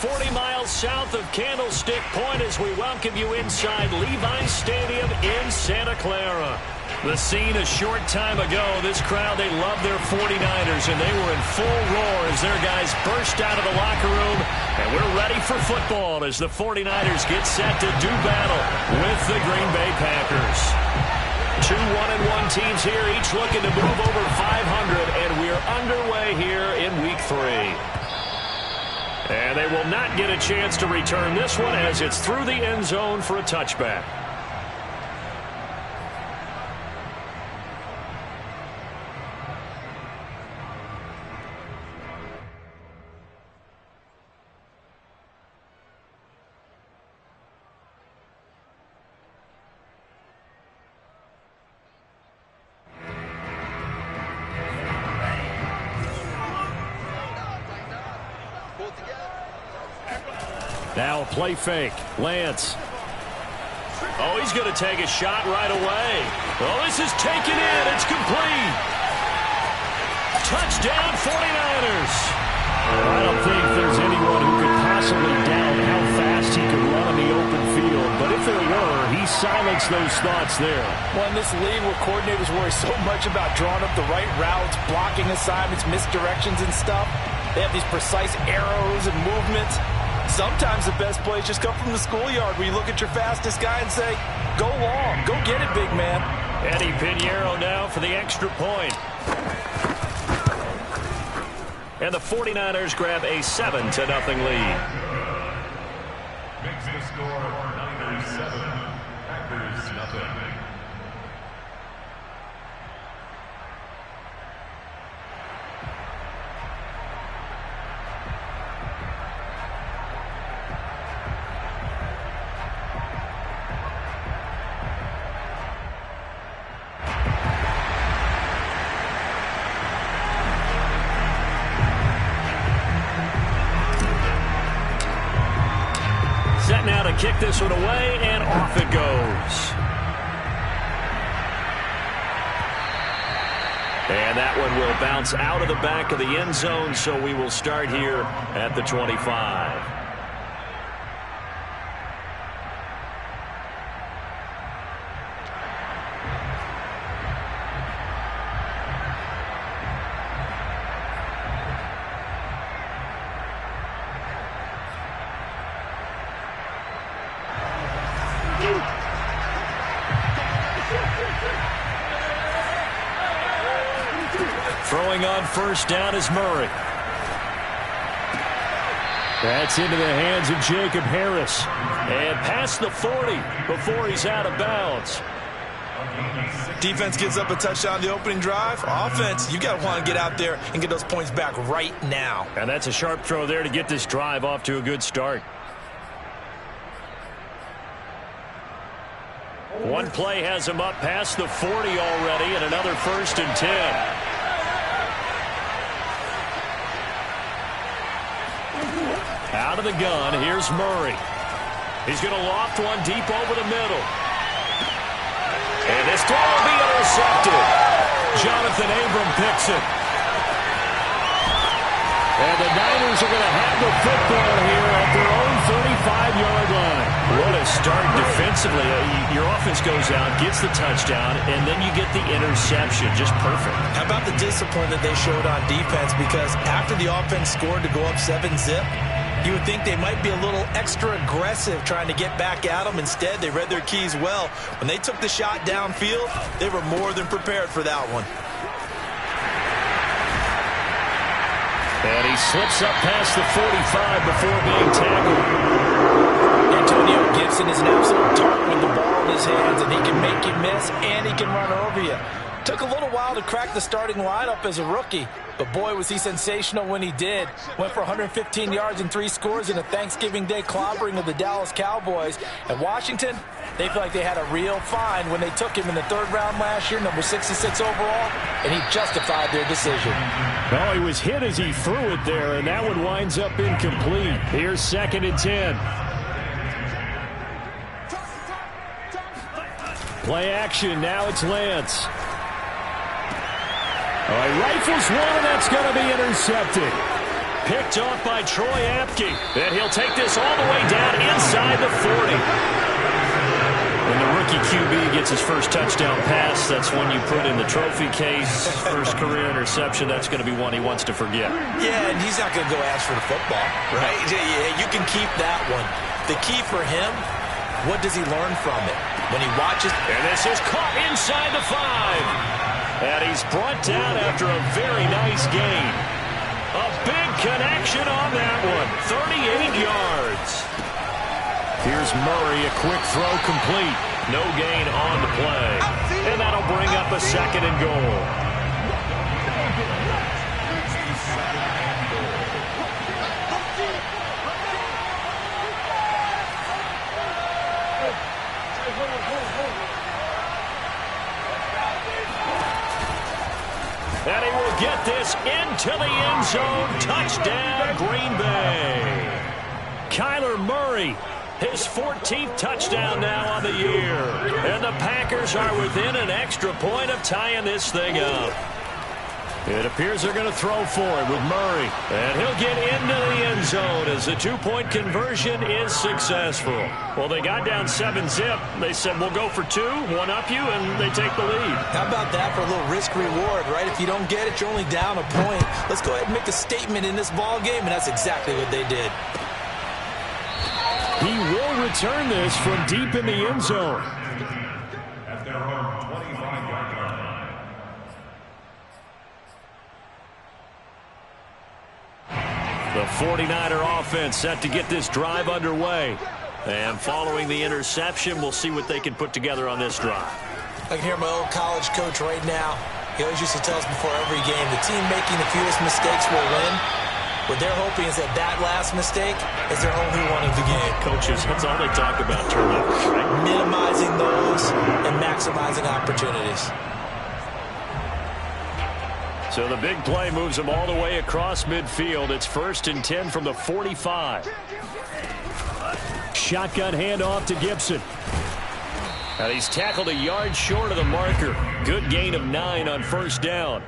40 miles south of Candlestick Point as we welcome you inside Levi's Stadium in Santa Clara. The scene a short time ago, this crowd, they love their 49ers, and they were in full roar as their guys burst out of the locker room. And we're ready for football as the 49ers get set to do battle with the Green Bay Packers. Two 1-1 teams here, each looking to move over 500, and we're underway here in Week 3. And they will not get a chance to return this one as it's through the end zone for a touchback. Now a play fake. Lance. Oh, he's going to take a shot right away. Oh, this is taken in. It's complete. Touchdown 49ers. I don't think there's anyone who could possibly doubt how fast he could run on the open field. But if there were, he silenced those thoughts there. Well, in this league where coordinators worry so much about drawing up the right routes, blocking assignments, misdirections and stuff, they have these precise arrows and movements. Sometimes the best plays just come from the schoolyard where you look at your fastest guy and say, go long, go get it, big man. Eddie Pinheiro now for the extra point. And the 49ers grab a 7-0 lead. Makes the score Niners 7, Packers nothing. Now to kick this one away, and off it goes. And that one will bounce out of the back of the end zone, so we will start here at the 25. Throwing on first down is Murray. That's into the hands of Jacob Harris. And past the 40 before he's out of bounds. Defense gives up a touchdown the opening drive. Offense, you got to want to get out there and get those points back right now. And that's a sharp throw there to get this drive off to a good start. One play has him up past the 40 already, and another 1st and 10. Out of the gun, here's Murray. He's going to loft one deep over the middle. And this throw will be intercepted. Jonathan Abram picks it. And the Niners are going to have the football here at their own 35-yard line. What a start defensively. Your offense goes out, gets the touchdown, and then you get the interception. Just perfect. How about the discipline that they showed on defense? Because after the offense scored to go up 7-zip, you would think they might be a little extra aggressive trying to get back at them. Instead, they read their keys well. When they took the shot downfield, they were more than prepared for that one. And he slips up past the 45 before being tackled. Antonio Gibson is an absolute dart with the ball in his hands, and he can make you miss, and he can run over you. Took a little while to crack the starting lineup as a rookie, but boy, was he sensational when he did. Went for 115 yards and 3 scores in a Thanksgiving Day clobbering of the Dallas Cowboys. And Washington, they feel like they had a real find when they took him in the 3rd round last year, number 66 overall, and he justified their decision. Well, he was hit as he threw it there, and that one winds up incomplete. Here's 2nd and 10. Play action, now it's Lance. All right, rifles one, and that's going to be intercepted. Picked off by Troy Apke. And he'll take this all the way down inside the 40. When the rookie QB gets his first touchdown pass, that's one you put in the trophy case. First career interception, that's going to be one he wants to forget. Yeah, and he's not going to go ask for the football, right? Yeah, you can keep that one. The key for him, what does he learn from it? When he watches... And this is caught inside the 5. And he's brought down after a very nice gain. A big connection on that one. 38 yards. Here's Murray, a quick throw complete. No gain on the play. And that'll bring up a 2nd and goal. And he will get this into the end zone. Touchdown, Green Bay. Kyler Murray, his 14th touchdown now on the year. And the Packers are within an extra point of tying this thing up. It appears they're going to throw for it with Murray. And he'll get into the end zone as the 2-point conversion is successful. Well, they got down 7-zip. They said, we'll go for 2, one up you, and they take the lead. How about that for a little risk-reward, right? If you don't get it, you're only down a point. Let's go ahead and make a statement in this ball game, and that's exactly what they did. He will return this from deep in the end zone. At their own 25-yard line. The 49er offense set to get this drive underway. And following the interception, we'll see what they can put together on this drive. I can hear my old college coach right now. He always used to tell us before every game, the team making the fewest mistakes will win. What they're hoping is that that last mistake is their only one of the game. Coaches, that's all they talk about, turnovers, right? Minimizing those and maximizing opportunities. So the big play moves them all the way across midfield. It's 1st and 10 from the 45. Shotgun handoff to Gibson. And he's tackled a yard short of the marker. Good gain of 9 on 1st down.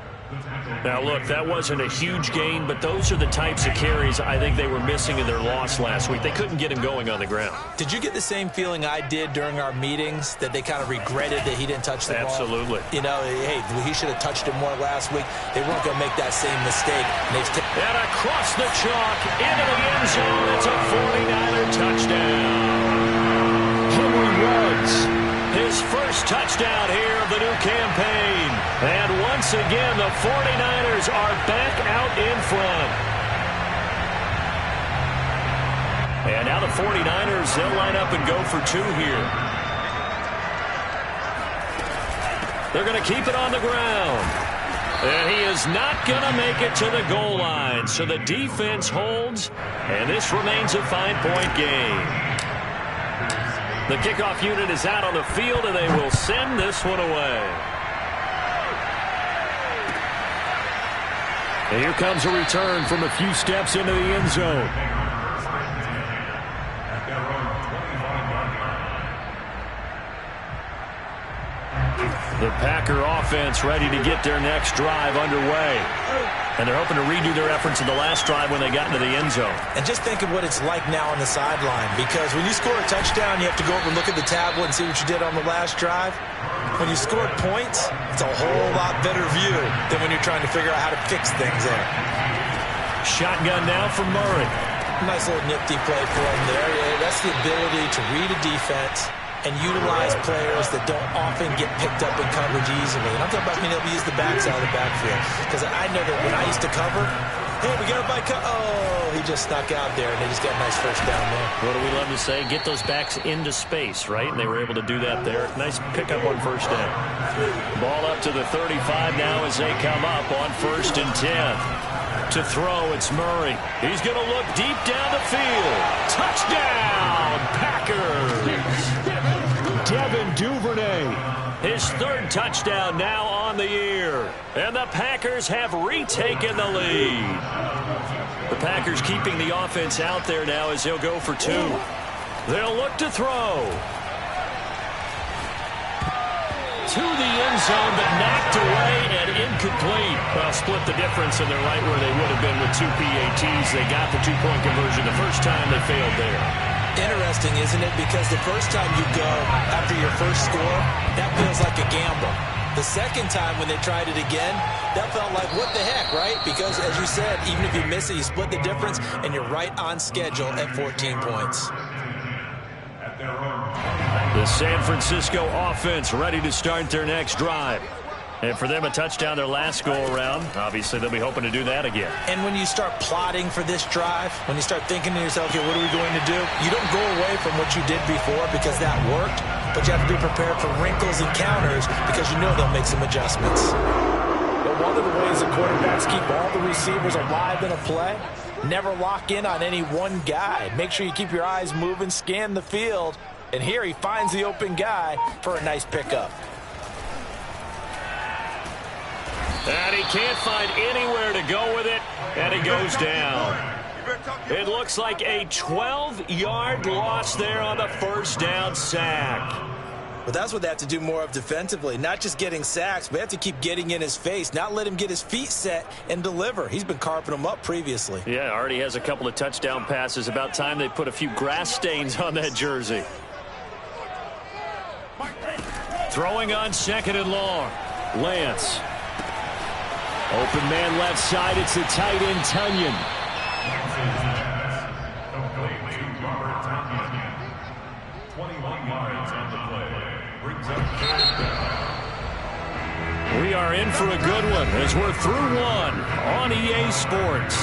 Now, look, that wasn't a huge gain, but those are the types of carries I think they were missing in their loss last week. They couldn't get him going on the ground. Did you get the same feeling I did during our meetings, that they kind of regretted that he didn't touch the ball? Absolutely. You know, hey, he should have touched it more last week. They weren't going to make that same mistake. And across the chalk, into the end zone. It's a 49er touchdown. Henry Ruggs, his first touchdown here of the new campaign. And once again, the 49ers are back out in front. And now the 49ers, they'll line up and go for 2 here. They're going to keep it on the ground. And he is not going to make it to the goal line. So the defense holds, and this remains a 5-point game. The kickoff unit is out on the field, and they will send this one away. And here comes a return from a few steps into the end zone. At their own 25-yard line. The Packer offense ready to get their next drive underway. And they're hoping to redo their efforts in the last drive when they got into the end zone. And just think of what it's like now on the sideline, because when you score a touchdown, you have to go over and look at the tablet and see what you did on the last drive. When you score points, it's a whole lot better view than when you're trying to figure out how to fix things there. Shotgun now from Murray. Nice little nifty play for him there. Yeah, that's the ability to read a defense and utilize players that don't often get picked up in coverage easily. And I'm talking about being able to use the backside of the backfield. Because I know that when I used to cover, hey, we got a bike. Oh, he just snuck out there, and they just got a nice first down there. What do we love to say? Get those backs into space, right? And they were able to do that there. Nice pickup on 1st down. Ball up to the 35 now as they come up on 1st and 10. To throw, it's Murray. He's going to look deep down the field. Touchdown, Packers! Devin Duvernay, his 3rd touchdown now on the year. And the Packers have retaken the lead. The Packers keeping the offense out there now as they'll go for 2. They'll look to throw. To the end zone, but knocked away and incomplete. incomplete. Well, split the difference, and they're right where they would have been with 2 PATs. They got the two-point conversion the first time. They failed there. Interesting, isn't it? Because the first time you go after your first score, that feels like a gamble. The second time when they tried it again, that felt like, what the heck, right? Because, as you said, even if you miss it, you split the difference, and you're right on schedule at 14 points. The San Francisco offense ready to start their next drive. And for them, a touchdown their last go-around. Obviously, they'll be hoping to do that again. And when you start plotting for this drive, when you start thinking to yourself, okay, what are we going to do? You don't go away from what you did before because that worked, but you have to be prepared for wrinkles and counters because you know they'll make some adjustments. But one of the ways the quarterbacks keep all the receivers alive in a play, never lock in on any one guy. Make sure you keep your eyes moving, scan the field, and here he finds the open guy for a nice pickup. And he can't find anywhere to go with it, and he goes down. It looks like a 12-yard loss there on the first down sack. But that's what they have to do more of defensively, not just getting sacks, but they have to keep getting in his face, not let him get his feet set and deliver. He's been carping them up previously. Yeah, already has a couple of touchdown passes. About time they put a few grass stains on that jersey. Throwing on second and long. Lance. Open man left side. It's the tight end, Tunyon. Complete to Robert Tunyon. 21 yards on the play. Brings up third down. We are in for a good one as we're through one on EA Sports.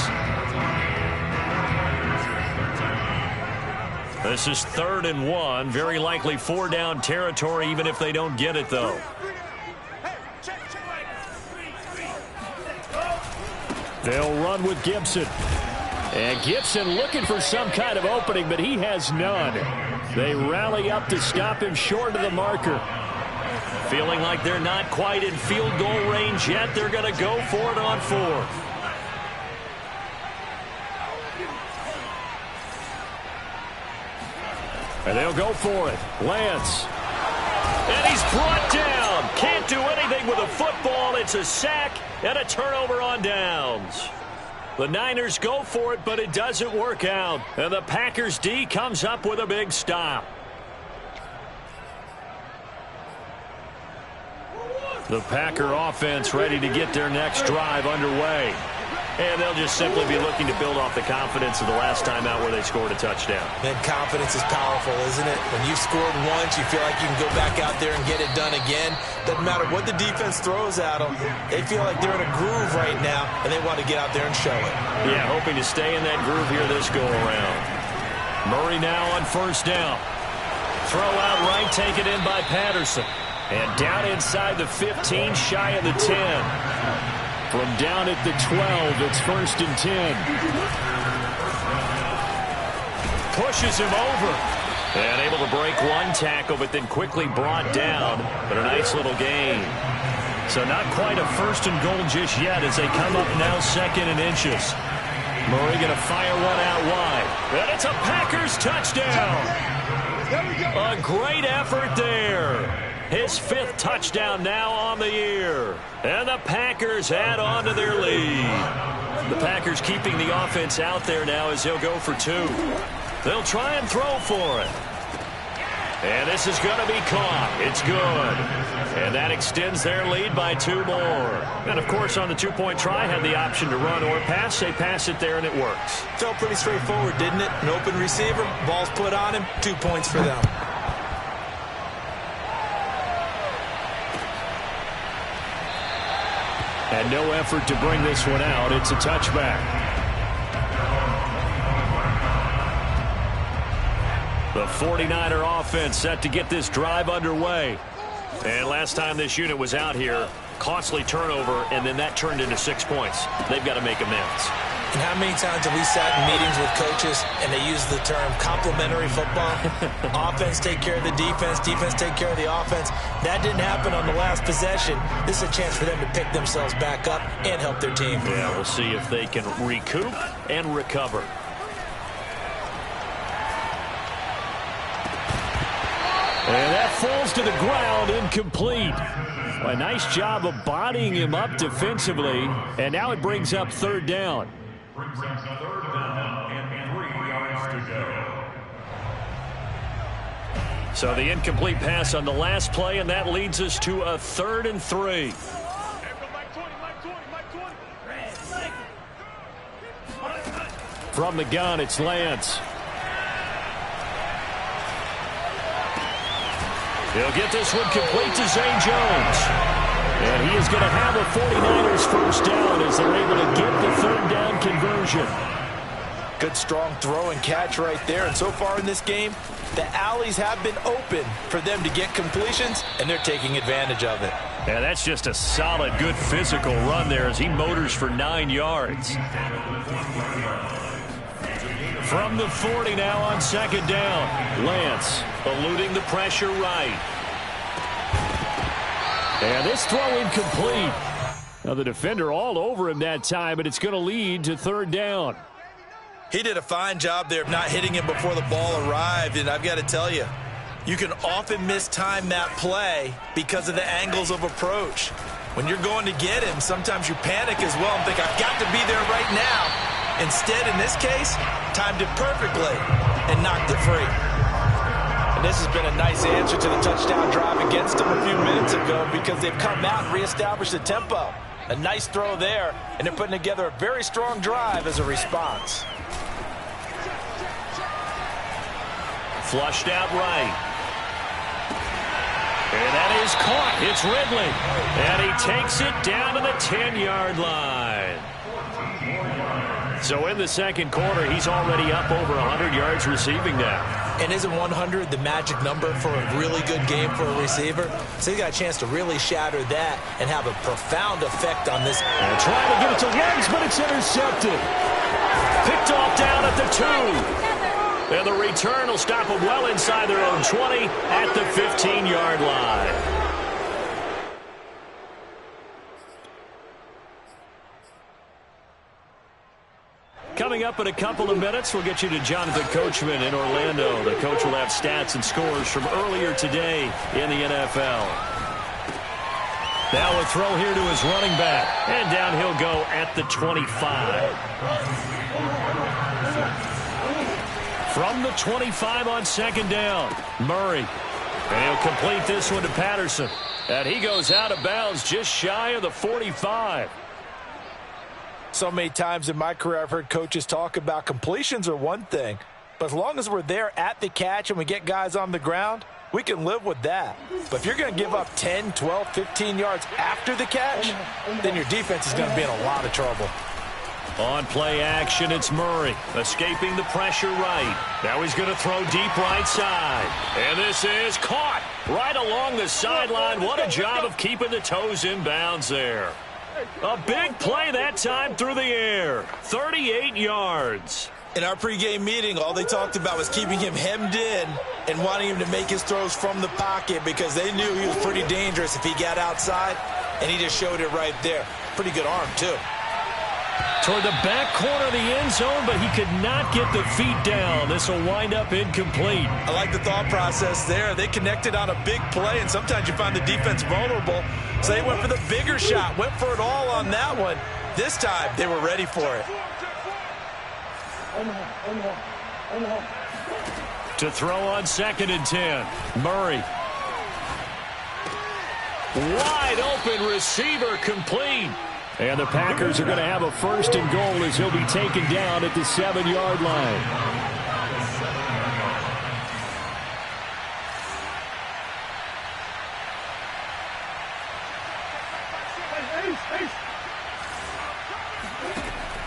This is 3rd and 1. Very likely 4-down territory, even if they don't get it, though. They'll run with Gibson. And Gibson looking for some kind of opening, but he has none. They rally up to stop him short of the marker. Feeling like they're not quite in field goal range yet. They're going to go for it on 4th. And they'll go for it. Lance. And he's brought down. Can't do anything with a football. It's a sack and a turnover on downs. The Niners go for it, but it doesn't work out. And the Packers D comes up with a big stop. The Packer offense ready to get their next drive underway. And they'll just simply be looking to build off the confidence of the last time out where they scored a touchdown. Man, confidence is powerful, isn't it? When you've scored once, you feel like you can go back out there and get it done again. Doesn't matter what the defense throws at them. They feel like they're in a groove right now, and they want to get out there and show it. Yeah, hoping to stay in that groove here this go-around. Murray now on 1st down. Throw out right, taken in by Patterson. And down inside the 15, shy of the 10. From down at the 12, it's 1st and 10. Pushes him over. And able to break one tackle, but then quickly brought down. But a nice little gain. So not quite a 1st and goal just yet as they come up now 2nd and inches. Murray going to fire one out wide. And it's a Packers touchdown. A great effort there. His 5th touchdown now on the year. And the Packers add on to their lead. The Packers keeping the offense out there now as they'll go for 2. They'll try and throw for it. And this is going to be caught. It's good. And that extends their lead by 2 more. And, of course, on the 2-point try, had the option to run or pass. They pass it there, and it works. Felt pretty straightforward, didn't it? An open receiver, ball's put on him, 2 points for them. And no effort to bring this one out. It's a touchback. The 49er offense set to get this drive underway. And last time this unit was out here, costly turnover, and then that turned into 6 points. They've got to make amends. And how many times have we sat in meetings with coaches and they use the term complementary football? Offense take care of the defense, defense take care of the offense. That didn't happen on the last possession. This is a chance for them to pick themselves back up and help their team. Yeah, we'll see if they can recoup and recover. And that falls to the ground, incomplete. A nice job of bodying him up defensively, and now it brings up third down. Brings up third down and 3 yards to go. So the incomplete pass on the last play, and that leads us to a 3rd and 3. From the gun, it's Lance. He'll get this one complete to Zay Jones. And he is going to have a 49ers first down as they're able to get the third down conversion. Good strong throw and catch right there. And so far in this game, the alleys have been open for them to get completions, and they're taking advantage of it. Yeah, that's just a solid, good physical run there as he motors for 9 yards. From the 40 now on second down. Lance eluding the pressure right. And this throw incomplete. Now the defender all over him that time, but it's going to lead to third down. He did a fine job there of not hitting him before the ball arrived, and I've got to tell you, you can often mistime that play because of the angles of approach. When you're going to get him, sometimes you panic as well and think, I've got to be there right now. Instead, in this case, timed it perfectly and knocked it free. And this has been a nice answer to the touchdown drive against them a few minutes ago because they've come out and reestablished the tempo. A nice throw there, and they're putting together a very strong drive as a response. Flushed out right. And that is caught. It's Ridley. And he takes it down to the 10-yard line. So in the second quarter, he's already up over 100 yards receiving now. And isn't 100 the magic number for a really good game for a receiver? So he got a chance to really shatter that and have a profound effect on this. And trying to get it to Legs, but it's intercepted. Picked off down at the 2. And the return will stop them well inside their own 20 at the 15-yard line. Coming up in a couple of minutes, we'll get you to Jonathan Coachman in Orlando. The coach will have stats and scores from earlier today in the NFL. Now a throw here to his running back. And down he'll go at the 25. From the 25 on second down, Murray. And he'll complete this one to Patterson. And he goes out of bounds just shy of the 45. So many times in my career I've heard coaches talk about completions are one thing, but as long as we're there at the catch and we get guys on the ground, we can live with that. But if you're going to give up 10, 12, 15 yards after the catch, then your defense is going to be in a lot of trouble. On play action, it's Murray, escaping the pressure right. Now he's going to throw deep right side. And this is caught right along the sideline. What a job of keeping the toes in bounds there. A big play that time through the air. 38 yards. In our pregame meeting, all they talked about was keeping him hemmed in and wanting him to make his throws from the pocket because they knew he was pretty dangerous if he got outside, and he just showed it right there. Pretty good arm, too. Toward the back corner of the end zone, but he could not get the feet down. This will wind up incomplete. I like the thought process there. They connected on a big play, and sometimes you find the defense vulnerable. So they went for the bigger shot, went for it all on that one. This time, they were ready for it. To throw on second and 10, Murray. Wide open receiver complete. And the Packers are going to have a first and goal as he'll be taken down at the 7-yard line.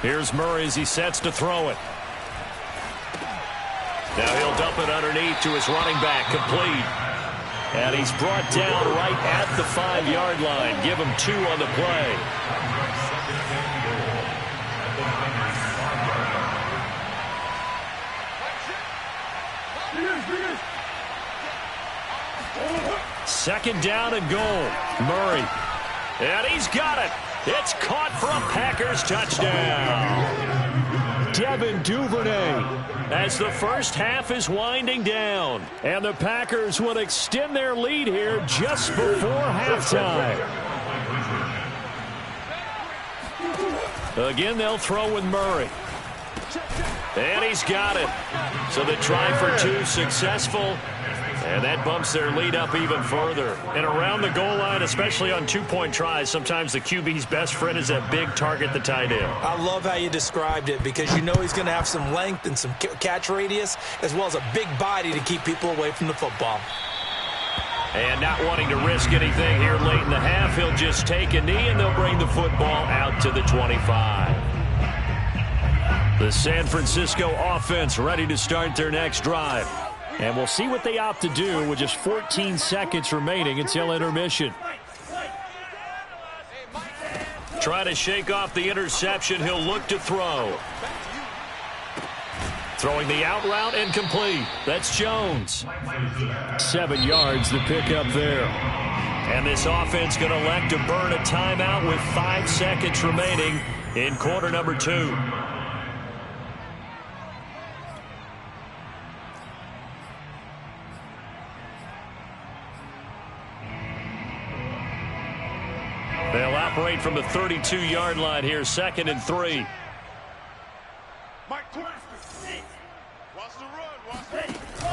Here's Murray as he sets to throw it. Now he'll dump it underneath to his running back, complete. And he's brought down right at the 5-yard line. Give him 2 on the play. Second down and goal. Murray. And he's got it. It's caught for a Packers touchdown. Devin Duvernay. As the first half is winding down, and the Packers will extend their lead here just before halftime. Again, they'll throw with Murray. And he's got it. So the try for two successful. And that bumps their lead up even further. And around the goal line, especially on two-point tries, sometimes the QB's best friend is that big target, the tight end. I love how you described it because you know he's going to have some length and some catch radius as well as a big body to keep people away from the football. And not wanting to risk anything here late in the half, he'll just take a knee and they'll bring the football out to the 25. The San Francisco offense ready to start their next drive. And we'll see what they opt to do with just 14 seconds remaining until intermission. Try to shake off the interception. He'll look to throw. Throwing the out route and complete. That's Jones. 7 yards to pick up there. And this offense going to elect to burn a timeout with 5 seconds remaining in quarter number 2. They'll operate from the 32-yard line here, 2nd and 3.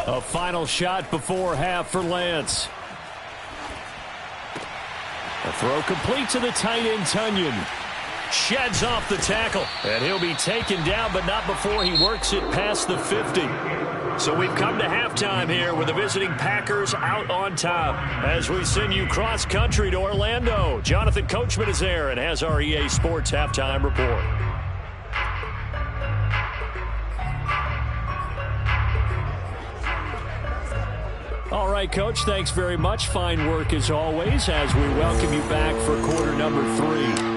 A final shot before half for Lance. A throw complete to the tight end, Tunyon. Sheds off the tackle, and he'll be taken down, but not before he works it past the 50. So we've come to halftime here with the visiting Packers out on top. As we send you cross-country to Orlando, Jonathan Coachman is there and has our EA Sports halftime report. All right, Coach, thanks very much. Fine work as always as we welcome you back for quarter number 3.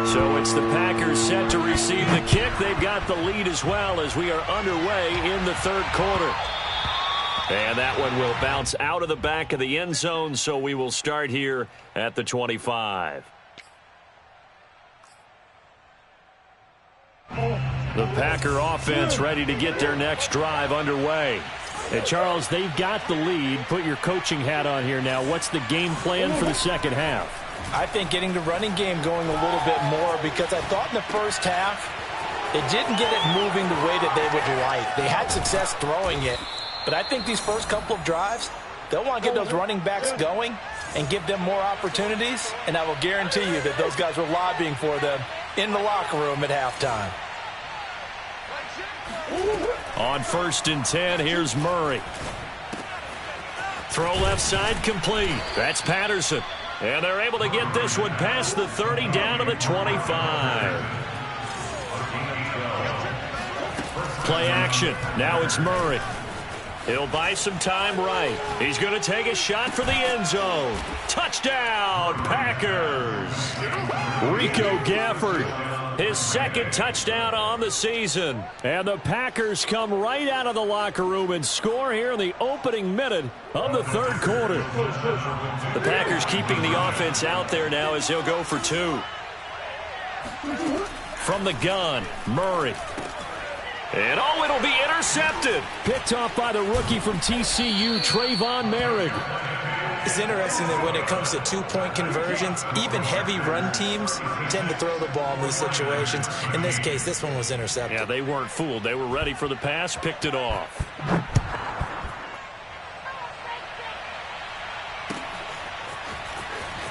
So it's the Packers set to receive the kick. They've got the lead as well as we are underway in the 3rd quarter. And that one will bounce out of the back of the end zone, so we will start here at the 25. The Packer offense ready to get their next drive underway. And Charles, they've got the lead. Put your coaching hat on here now. What's the game plan for the second half? I think getting the running game going a little bit more because I thought in the first half it didn't get it moving the way that they would like. They had success throwing it, but I think these first couple of drives, they'll want to get those running backs going and give them more opportunities, and I will guarantee you that those guys were lobbying for them in the locker room at halftime. On 1st and 10, here's Murray. Throw left side complete. That's Patterson. And they're able to get this one past the 30 down to the 25. Play action. Now it's Murray. He'll buy some time right. He's going to take a shot for the end zone. Touchdown, Packers. Rico Gafford, his 2nd touchdown on the season. And the Packers come right out of the locker room and score here in the opening minute of the 3rd quarter. The Packers keeping the offense out there now as he'll go for 2. From the gun, Murray. And oh, it'll be intercepted. Picked off by the rookie from TCU, Trayvon Merrick. It's interesting that when it comes to two-point conversions, even heavy run teams tend to throw the ball in these situations. In this case, this one was intercepted. Yeah, they weren't fooled. They were ready for the pass, picked it off.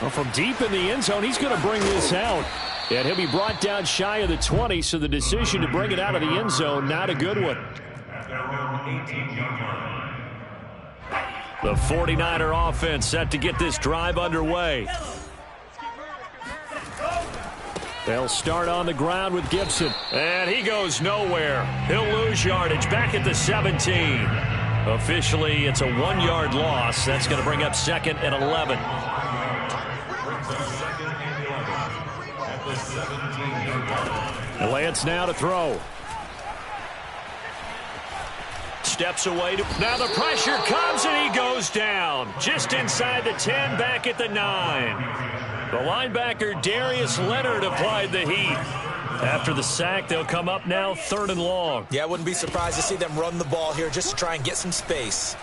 Well, from deep in the end zone, he's going to bring this out. And he'll be brought down shy of the 20, so the decision to bring it out of the end zone, not a good one. The 49er offense set to get this drive underway. They'll start on the ground with Gibson. And he goes nowhere. He'll lose yardage back at the 17. Officially, it's a 1-yard loss. That's going to bring up 2nd and 11. Lance now to throw. Steps away. Now the pressure comes and he goes down. Just inside the 10, back at the 9. The linebacker Darius Leonard applied the heat. After the sack, they'll come up now 3rd and long. Yeah, I wouldn't be surprised to see them run the ball here just to try and get some space.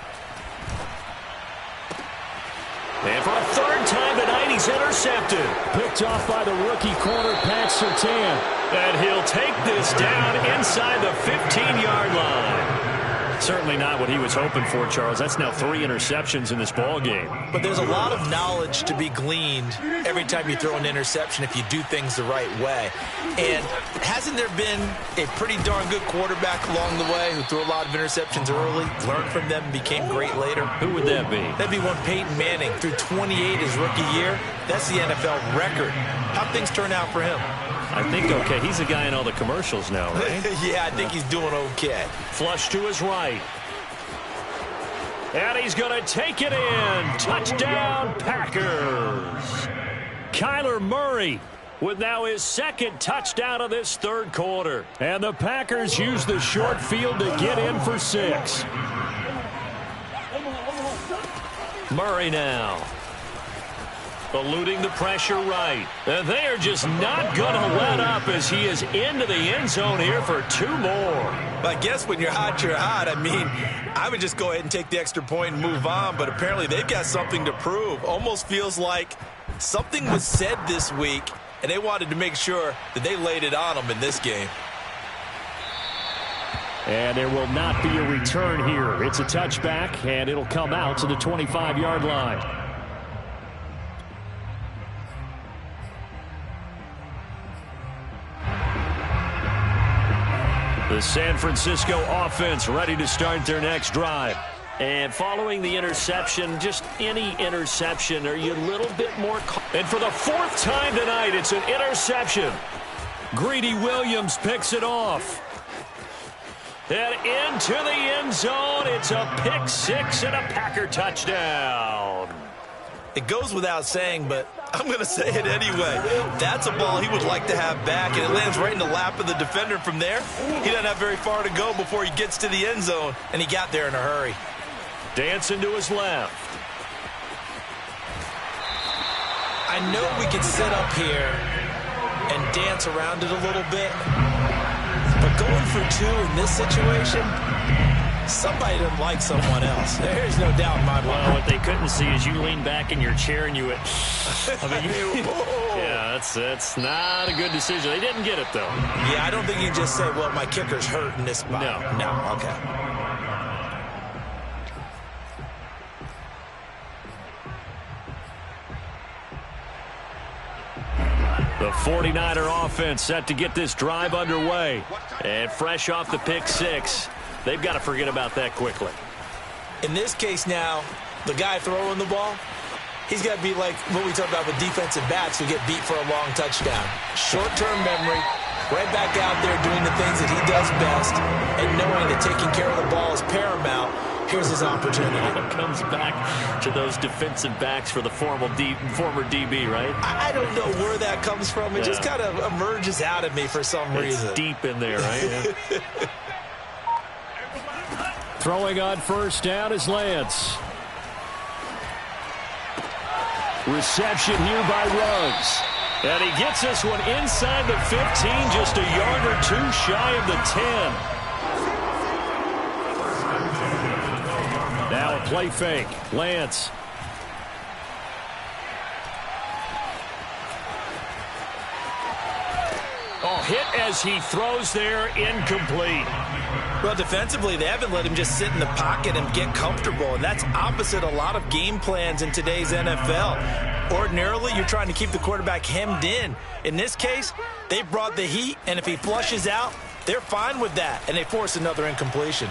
And for a 3rd time tonight, he's intercepted. Picked off by the rookie corner, Pat Surtain. And he'll take this down inside the 15-yard line. Certainly not what he was hoping for, Charles. That's now 3 interceptions in this ball game. But there's a lot of knowledge to be gleaned every time you throw an interception if you do things the right way. And hasn't there been a pretty darn good quarterback along the way who threw a lot of interceptions early, learned from them, and became great later? Who would that be? That'd be one Peyton Manning. Threw 28 his rookie year. That's the NFL record. How'd things turn out for him? I think okay. He's a guy in all the commercials now, right? Yeah, I think he's doing okay. Flush to his right. And he's going to take it in. Touchdown, Packers. Kyler Murray with now his 2nd touchdown of this 3rd quarter. And the Packers use the short field to get in for 6. Murray now. Eluding the pressure right. And they are just not going to let up as he is into the end zone here for 2 more. I guess when you're hot, you're hot. I mean, I would just go ahead and take the extra point and move on, but apparently they've got something to prove. Almost feels like something was said this week, and they wanted to make sure that they laid it on them in this game. And there will not be a return here. It's a touchback, and it'll come out to the 25-yard line. The San Francisco offense ready to start their next drive. And following the interception, just any interception, are you a little bit more... And for the 4th time tonight, it's an interception. Greedy Williams picks it off. And into the end zone, it's a pick 6 and a Packer touchdown. It goes without saying, but I'm going to say it anyway. That's a ball he would like to have back, and it lands right in the lap of the defender from there. He doesn't have very far to go before he gets to the end zone, and he got there in a hurry. Dancing to his left. I know we could sit up here and dance around it a little bit, but going for 2 in this situation... Somebody doesn't like someone else. There's no doubt in my mind. Well, what they couldn't see is you lean back in your chair and you went, I mean, yeah, that's not a good decision. They didn't get it, though. Yeah, I don't think you can just say, well, my kicker's hurt in this spot. No, okay. The 49er offense set to get this drive underway. And fresh off the pick 6. They've got to forget about that quickly. In this case now, the guy throwing the ball, he's got to be like what we talk about with defensive backs who get beat for a long touchdown. Short-term memory, right back out there doing the things that he does best, and knowing that taking care of the ball is paramount. Here's his opportunity. It comes back to those defensive backs for the former DB, right? I don't know where that comes from. It just kind of emerges out of me for some reason. It's deep in there, right? Yeah. Throwing on 1st down is Lance. Reception here by Ruggs. And he gets this one inside the 15, just a yard or 2 shy of the 10. Now a play fake. Lance. Oh, hit as he throws there, incomplete. Well, defensively, they haven't let him just sit in the pocket and get comfortable, and that's opposite a lot of game plans in today's NFL. Ordinarily, you're trying to keep the quarterback hemmed in. In this case, they brought the heat, and if he flushes out, they're fine with that, and they force another incompletion.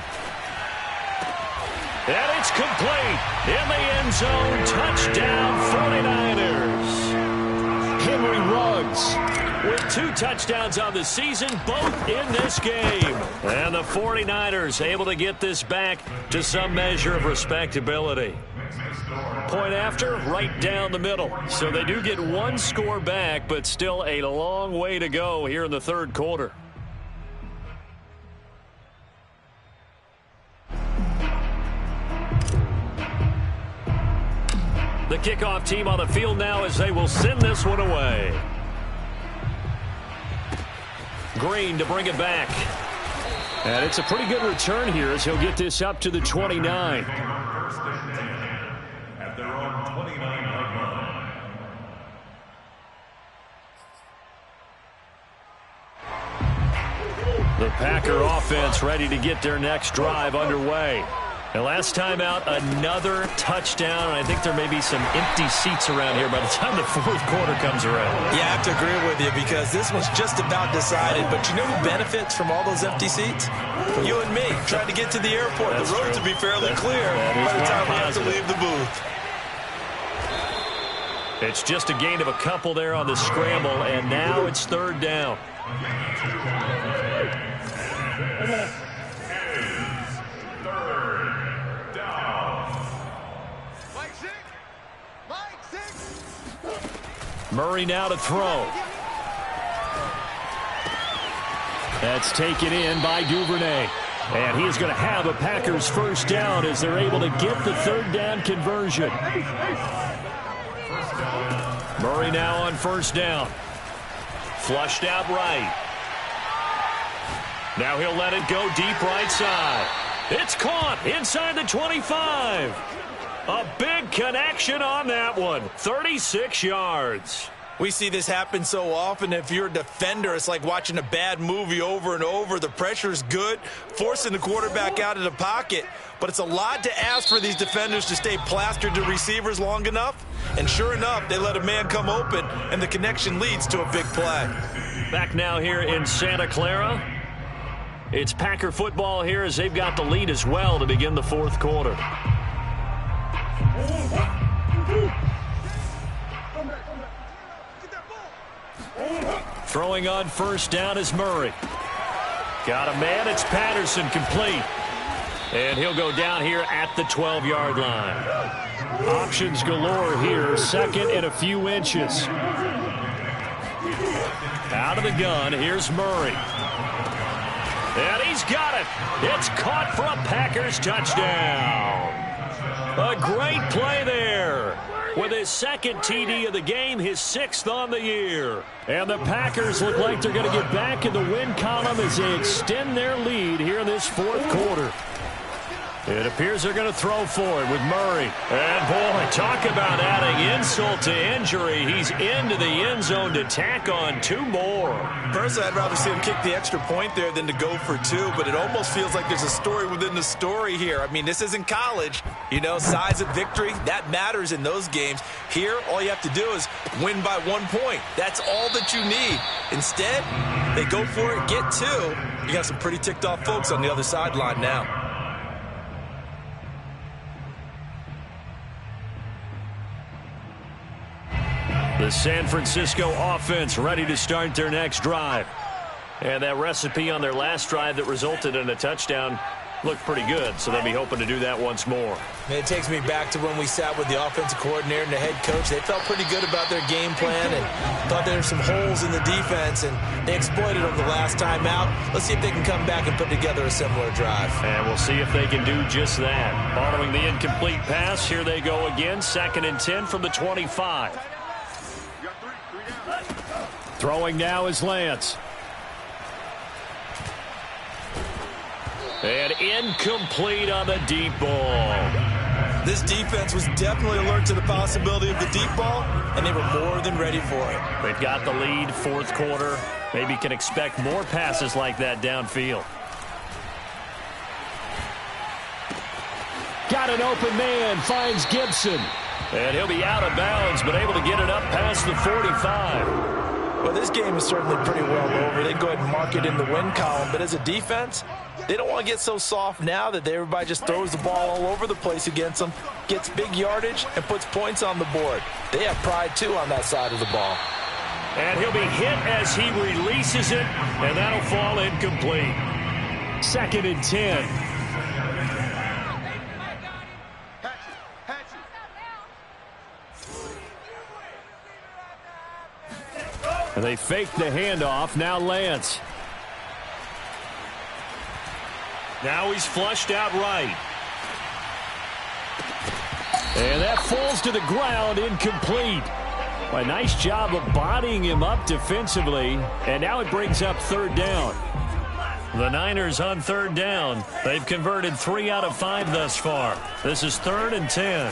And it's complete. In the end zone, touchdown 49ers. Henry Ruggs. With 2 touchdowns on the season, both in this game. And the 49ers able to get this back to some measure of respectability. Point after, right down the middle. So they do get 1 score back, but still a long way to go here in the 3rd quarter. The kickoff team on the field now as they will send this one away. Green to bring it back. And it's a pretty good return here as he'll get this up to the 29. First and 10 at their own 29-yard line. The Packer offense ready to get their next drive underway. And last time out, another touchdown, and I think there may be some empty seats around here by the time the fourth quarter comes around. Yeah, I have to agree with you because this one's just about decided. But you know who benefits from all those empty seats? You and me, trying to get to the airport. That's the roads true. will be fairly clear that by the is time we one have to positive. leave the booth. It's just a gain of a couple there on the scramble, and now it's third down. Murray now to throw. That's taken in by Duvernay. And he is going to have a Packers first down as they're able to get the third down conversion. Murray now on first down. Flushed out right. Now he'll let it go deep right side. It's caught inside the 25. A big connection on that one. 36 yards. We see this happen so often. If you're a defender, it's like watching a bad movie over and over. The pressure is good, forcing the quarterback out of the pocket. But it's a lot to ask for these defenders to stay plastered to receivers long enough. And sure enough, they let a man come open, and the connection leads to a big play. Back now here in Santa Clara. It's Packer football here as they've got the lead as well to begin the fourth quarter. Throwing on first down is Murray. Got a man. It's Patterson complete. And he'll go down here at the 12-yard line. Options galore here. Second and a few inches. Out of the gun. Here's Murray. And he's got it. It's caught for a Packers touchdown. A great play there. With his second TD of the game, his sixth on the year. And the Packers look like they're going to get back in the win column as they extend their lead here in this fourth quarter. It appears they're going to throw for it with Murray. And, boy, talk about adding insult to injury. He's into the end zone to tack on two more. Personally, I'd rather see him kick the extra point there than to go for two, but it almost feels like there's a story within the story here. I mean, this isn't college. You know, size of victory, that matters in those games. Here, all you have to do is win by 1 point. That's all that you need. Instead, they go for it, get two. You got some pretty ticked off folks on the other sideline now. The San Francisco offense ready to start their next drive. And that recipe on their last drive that resulted in a touchdown looked pretty good, so they'll be hoping to do that once more. And it takes me back to when we sat with the offensive coordinator and the head coach. They felt pretty good about their game plan and thought there were some holes in the defense, and they exploited them the last time out. Let's see if they can come back and put together a similar drive. And we'll see if they can do just that. Following the incomplete pass, here they go again. 2nd and 10 from the 25. Throwing now is Lance. And incomplete on the deep ball. This defense was definitely alert to the possibility of the deep ball, and they were more than ready for it. They've got the lead, fourth quarter. Maybe can expect more passes like that downfield. Got an open man, finds Gibson. And he'll be out of bounds, but able to get it up past the 45. Well, this game is certainly pretty well over. They'd go ahead and mark it in the win column, but as a defense, they don't want to get so soft now that everybody just throws the ball all over the place against them, gets big yardage, and puts points on the board. They have pride, too, on that side of the ball. And he'll be hit as he releases it, and that'll fall incomplete. 2nd and 10. And they fake the handoff. Now Lance. Now he's flushed out right. And that falls to the ground, incomplete. A nice job of bodying him up defensively, and now it brings up third down. The Niners on third down. They've converted 3 out of 5 thus far. This is 3rd and 10.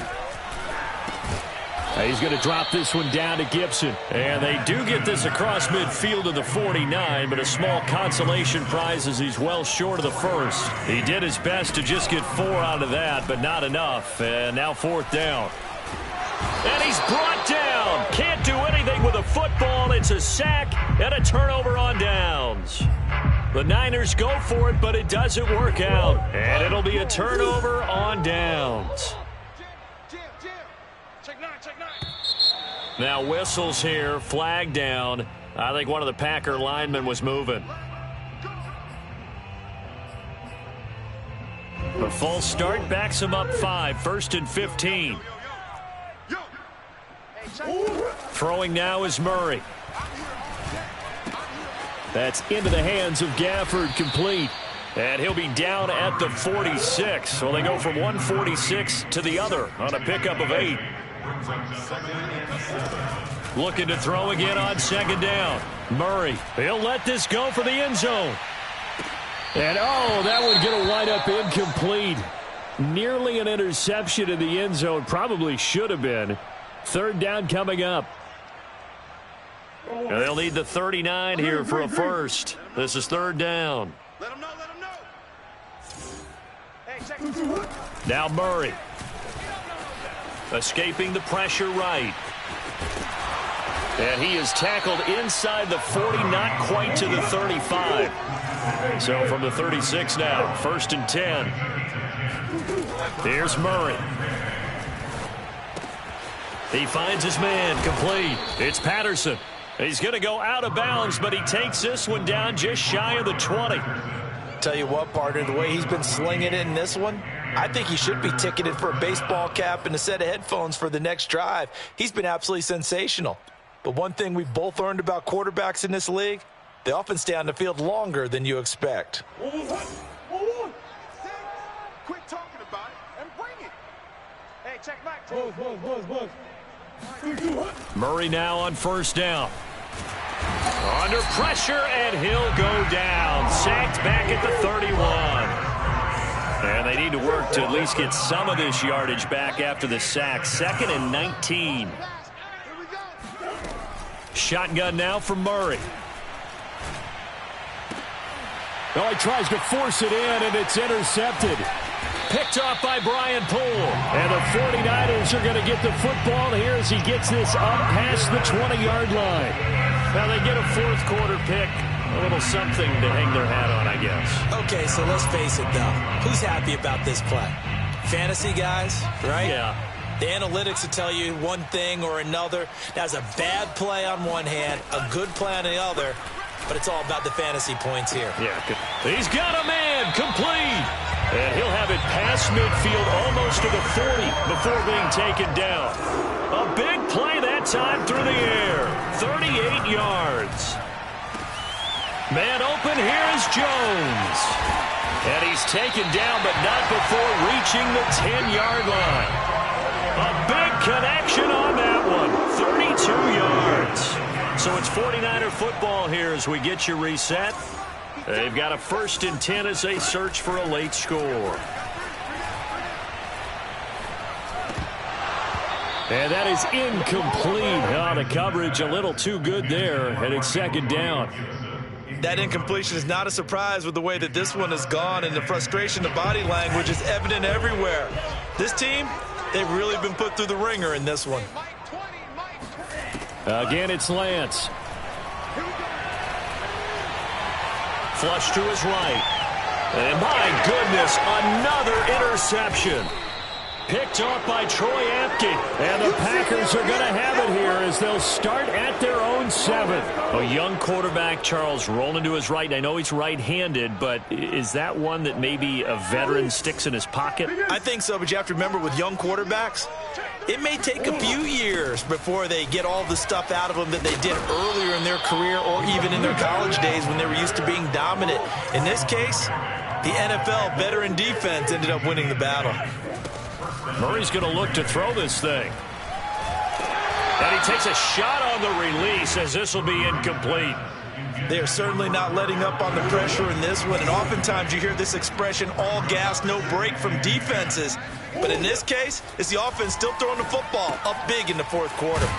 He's going to drop this one down to Gibson. And they do get this across midfield to the 49, but a small consolation prize as he's well short of the first. He did his best to just get 4 out of that, but not enough. And now 4th down. And he's brought down. Can't do anything with a football. It's a sack and a turnover on downs. The Niners go for it, but it doesn't work out. And it'll be a turnover on downs. Now whistles here, flag down. I think one of the Packer linemen was moving. The false start backs him up 5, 1st and 15. Throwing now is Murray. That's into the hands of Gafford, complete. And he'll be down at the 46. So they go from 146 to the other on a pickup of 8. Looking to throw again on 2nd down. Murray, he'll let this go for the end zone. And oh, that one going to wind up incomplete. Nearly an interception in the end zone. Probably should have been. 3rd down coming up. And they'll need the 39 here for a first. This is 3rd down. Let him know. Hey, check. Now Murray. Escaping the pressure right. And he is tackled inside the 40, not quite to the 35. So from the 36 now, 1st and 10. Here's Murray. He finds his man, complete. It's Patterson. He's going to go out of bounds, but he takes this one down just shy of the 20. Tell you what, partner, the way he's been slinging it in this one, I think he should be ticketed for a baseball cap and a set of headphones for the next drive. He's been absolutely sensational. But one thing we've both learned about quarterbacks in this league, they often stay on the field longer than you expect. Quit talking about it and bring it. Hey, check back. Murray now on 1st down. Under pressure, and he'll go down. Sacked back at the 31. And they need to work to at least get some of this yardage back after the sack. 2nd and 19. Shotgun now from Murray. Oh, he tries to force it in, and it's intercepted. Picked off by Brian Poole. And the 49ers are going to get the football here as he gets this up past the 20-yard line. Now they get a 4th quarter pick. A little something to hang their hat on, I guess. Okay, so let's face it, though. Who's happy about this play? Fantasy guys, right? Yeah. The analytics will tell you one thing or another. That's a bad play on one hand, a good play on the other, but it's all about the fantasy points here. Yeah, good. He's got a man, complete. And he'll have it past midfield almost to the 40 before being taken down. A big play that time through the air. 38 yards. Man open, here is Jones. And he's taken down, but not before reaching the 10-yard line. A big connection on that one. 32 yards. So it's 49er football here as we get you reset. They've got a 1st and 10 as they search for a late score. And that is incomplete. Oh, the coverage a little too good there, and it's 2nd down. That incompletion is not a surprise with the way that this one has gone, and the frustration, the body language is evident everywhere. This team, they've really been put through the ringer in this one. Again, it's Lance. Flush to his right. And my goodness, another interception. Picked off by Troy Apke. And the Packers are going to have it here as they'll start at their own 7. A young quarterback, Charles, rolling to his right. I know he's right-handed, but is that one that maybe a veteran sticks in his pocket? I think so, but you have to remember with young quarterbacks, it may take a few years before they get all the stuff out of them that they did earlier in their career or even in their college days when they were used to being dominant. In this case, the NFL veteran defense ended up winning the battle. Murray's going to look to throw this thing. And he takes a shot on the release as this will be incomplete. They are certainly not letting up on the pressure in this one, and oftentimes you hear this expression, all gas, no break from defenses. But in this case, it's the offense still throwing the football up big in the fourth quarter.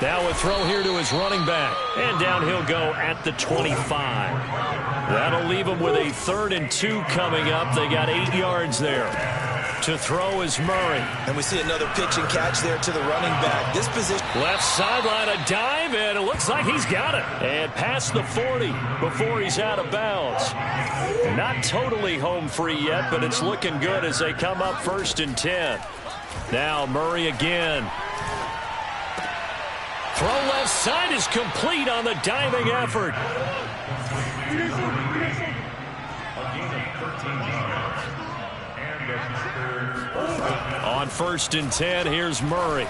Now a throw here to his running back. And down he'll go at the 25. That'll leave him with a 3rd and 2 coming up. They got 8 yards there. To throw is Murray. And we see another pitch and catch there to the running back. This position. Left sideline, a dive, and it looks like he's got it. And past the 40 before he's out of bounds. Not totally home free yet, but it's looking good as they come up 1st and 10. Now Murray again. Throw left side is complete on the diving effort. On 1st and 10, here's Murray.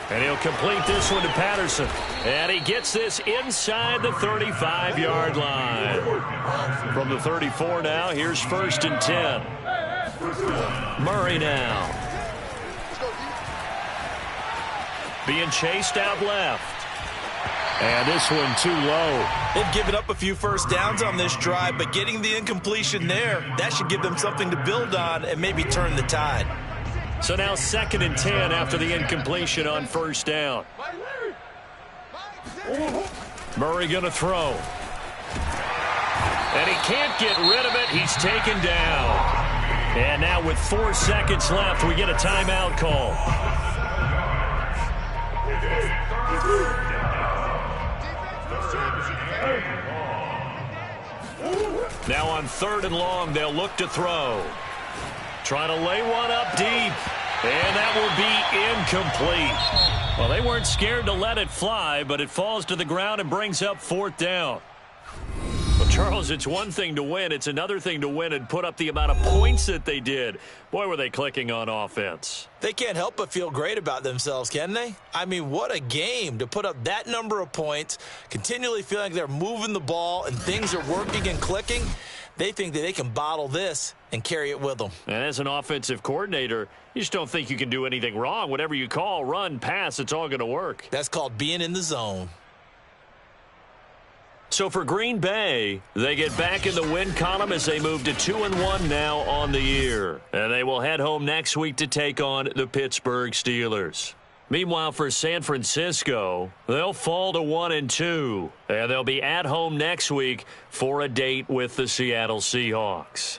And he'll complete this one to Patterson. And he gets this inside the 35-yard line. From the 34 now, here's 1st and 10. Murray now. Being chased out left. And this one too low. They've given up a few first downs on this drive, but getting the incompletion there, that should give them something to build on and maybe turn the tide. So now 2nd and 10 after the incompletion on 1st down. Murray going to throw. And he can't get rid of it. He's taken down. And now with 4 seconds left, we get a timeout call. Now on 3rd and long, they'll look to throw. Trying to lay one up deep. And that will be incomplete. Well, they weren't scared to let it fly, but it falls to the ground and brings up 4th down. Well, Charles, it's one thing to win. It's another thing to win and put up the amount of points that they did. Boy, were they clicking on offense. They can't help but feel great about themselves, can they? I mean, what a game to put up that number of points, continually feeling like they're moving the ball and things are working and clicking. They think that they can bottle this and carry it with them. And as an offensive coordinator, you just don't think you can do anything wrong. Whatever you call, run, pass, it's all going to work. That's called being in the zone. So for Green Bay, they get back in the win column as they move to 2-1 now on the year. And they will head home next week to take on the Pittsburgh Steelers. Meanwhile, for San Francisco, they'll fall to 1-2. And they'll be at home next week for a date with the Seattle Seahawks.